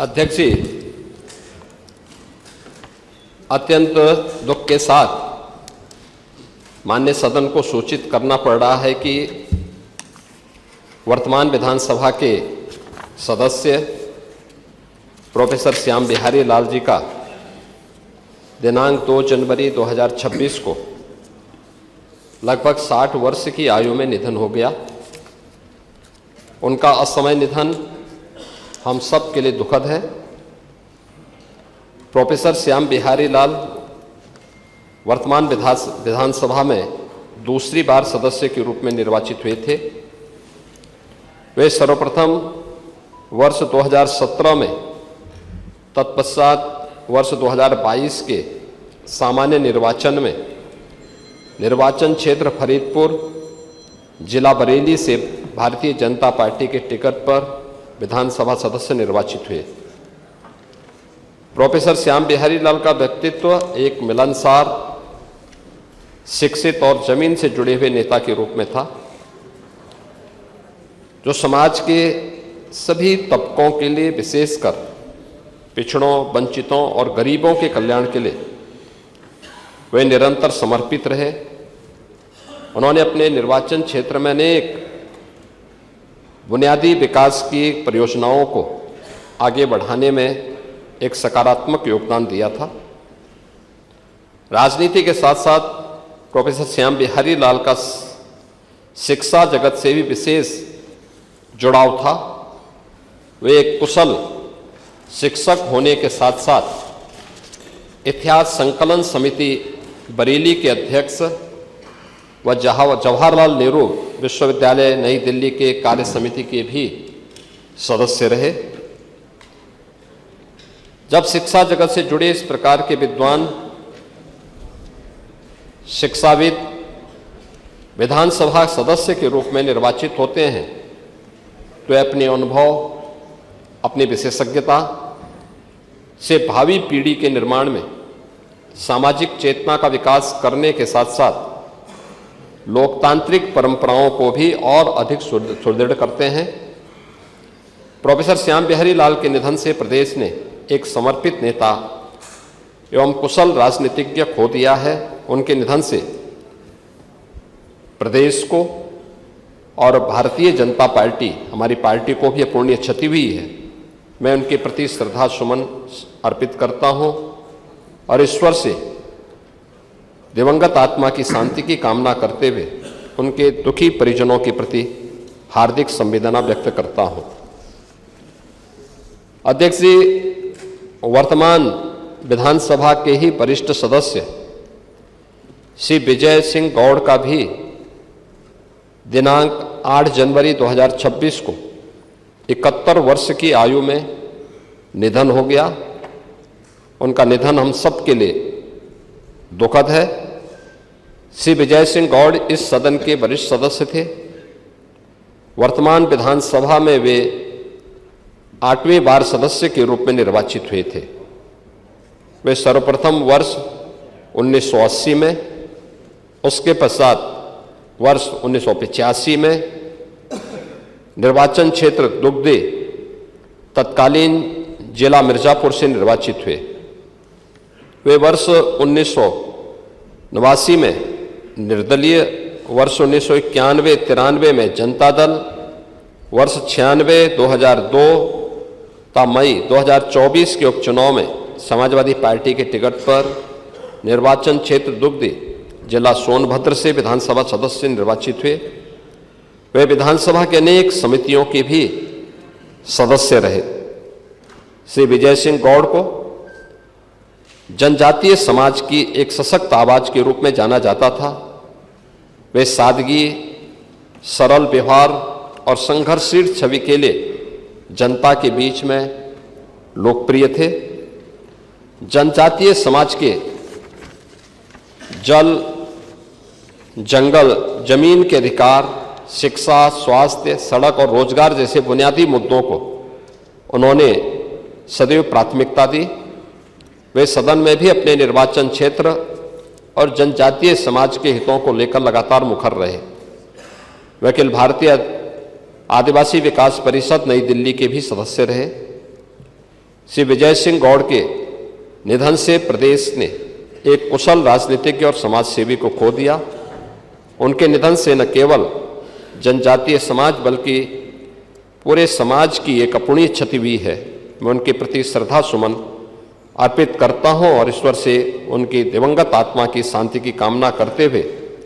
अध्यक्ष जी, अत्यंत दुख के साथ माननीय सदन को सूचित करना पड़ रहा है कि वर्तमान विधानसभा के सदस्य प्रोफेसर श्याम बिहारी लाल जी का दिनांक 2 जनवरी 2026 को लगभग 60 वर्ष की आयु में निधन हो गया। उनका असमय निधन हम सब के लिए दुखद है। प्रोफेसर श्याम बिहारी लाल वर्तमान विधानसभा में दूसरी बार सदस्य के रूप में निर्वाचित हुए थे। वे सर्वप्रथम वर्ष 2017 में, तत्पश्चात वर्ष 2022 के सामान्य निर्वाचन में निर्वाचन क्षेत्र फरीदपुर, जिला बरेली से भारतीय जनता पार्टी के टिकट पर विधानसभा सदस्य निर्वाचित हुए। प्रोफेसर श्याम बिहारी लाल का व्यक्तित्व एक मिलनसार, शिक्षित और जमीन से जुड़े हुए नेता के रूप में था, जो समाज के सभी तबकों के लिए, विशेषकर पिछड़ों, वंचितों और गरीबों के कल्याण के लिए वे निरंतर समर्पित रहे। उन्होंने अपने निर्वाचन क्षेत्र में अनेक बुनियादी विकास की परियोजनाओं को आगे बढ़ाने में एक सकारात्मक योगदान दिया था। राजनीति के साथ साथ प्रोफेसर श्याम बिहारी लाल का शिक्षा जगत से भी विशेष जुड़ाव था। वे एक कुशल शिक्षक होने के साथ साथ इतिहास संकलन समिति बरेली के अध्यक्ष व जवाहरलाल नेहरू विश्वविद्यालय नई दिल्ली के कार्य समिति के भी सदस्य रहे। जब शिक्षा जगत से जुड़े इस प्रकार के विद्वान, शिक्षाविद विधानसभा सदस्य के रूप में निर्वाचित होते हैं तो अपने अनुभव, अपनी विशेषज्ञता से भावी पीढ़ी के निर्माण में सामाजिक चेतना का विकास करने के साथ साथ लोकतांत्रिक परंपराओं को भी और अधिक सुदृढ़ करते हैं। प्रोफेसर श्याम बिहारी लाल के निधन से प्रदेश ने एक समर्पित नेता एवं कुशल राजनीतिज्ञ खो दिया है। उनके निधन से प्रदेश को और भारतीय जनता पार्टी, हमारी पार्टी को भी अपूर्णीय क्षति हुई है। मैं उनके प्रति श्रद्धा सुमन अर्पित करता हूं और ईश्वर से दिवंगत आत्मा की शांति की कामना करते हुए उनके दुखी परिजनों के प्रति हार्दिक संवेदना व्यक्त करता हूं। अध्यक्ष जी, वर्तमान विधानसभा के ही वरिष्ठ सदस्य श्री विजय सिंह गौड़ का भी दिनांक 8 जनवरी 2026 को 71 वर्ष की आयु में निधन हो गया। उनका निधन हम सब के लिए दुखद है। श्री विजय सिंह गौड़ इस सदन के वरिष्ठ सदस्य थे। वर्तमान विधानसभा में वे 8वें बार सदस्य के रूप में निर्वाचित हुए थे। वे सर्वप्रथम वर्ष 1980 में, उसके पश्चात वर्ष 1985 में निर्वाचन क्षेत्र दुग्धे, तत्कालीन जिला मिर्जापुर से निर्वाचित हुए। वे वर्ष 1989 में निर्दलीय, वर्ष 1991-93 में जनता दल, वर्ष 96-2002 ता मई 2024 के उपचुनाव में समाजवादी पार्टी के टिकट पर निर्वाचन क्षेत्र दुग्ध, जिला सोनभद्र से विधानसभा सदस्य निर्वाचित हुए। वे विधानसभा के अनेक समितियों के भी सदस्य रहे। श्री विजय सिंह गौड़ को जनजातीय समाज की एक सशक्त आवाज के रूप में जाना जाता था। वे सादगी, सरल व्यवहार और संघर्षशील छवि के लिए जनता के बीच में लोकप्रिय थे। जनजातीय समाज के जल, जंगल, जमीन के अधिकार, शिक्षा, स्वास्थ्य, सड़क और रोजगार जैसे बुनियादी मुद्दों को उन्होंने सदैव प्राथमिकता दी। वे सदन में भी अपने निर्वाचन क्षेत्र और जनजातीय समाज के हितों को लेकर लगातार मुखर रहे। वे अखिल भारतीय आदिवासी विकास परिषद नई दिल्ली के भी सदस्य रहे। श्री विजय सिंह गौड़ के निधन से प्रदेश ने एक कुशल राजनीतिज्ञ और समाज सेवी को खो दिया। उनके निधन से न केवल जनजातीय समाज बल्कि पूरे समाज की एक अपूर्णीय क्षति हुई है। मैं उनके प्रति श्रद्धा सुमन अर्पित करता हूं और ईश्वर से उनकी दिवंगत आत्मा की शांति की कामना करते हुए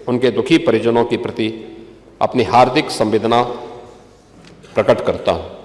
उनके दुखी परिजनों के प्रति अपनी हार्दिक संवेदना प्रकट करता हूं।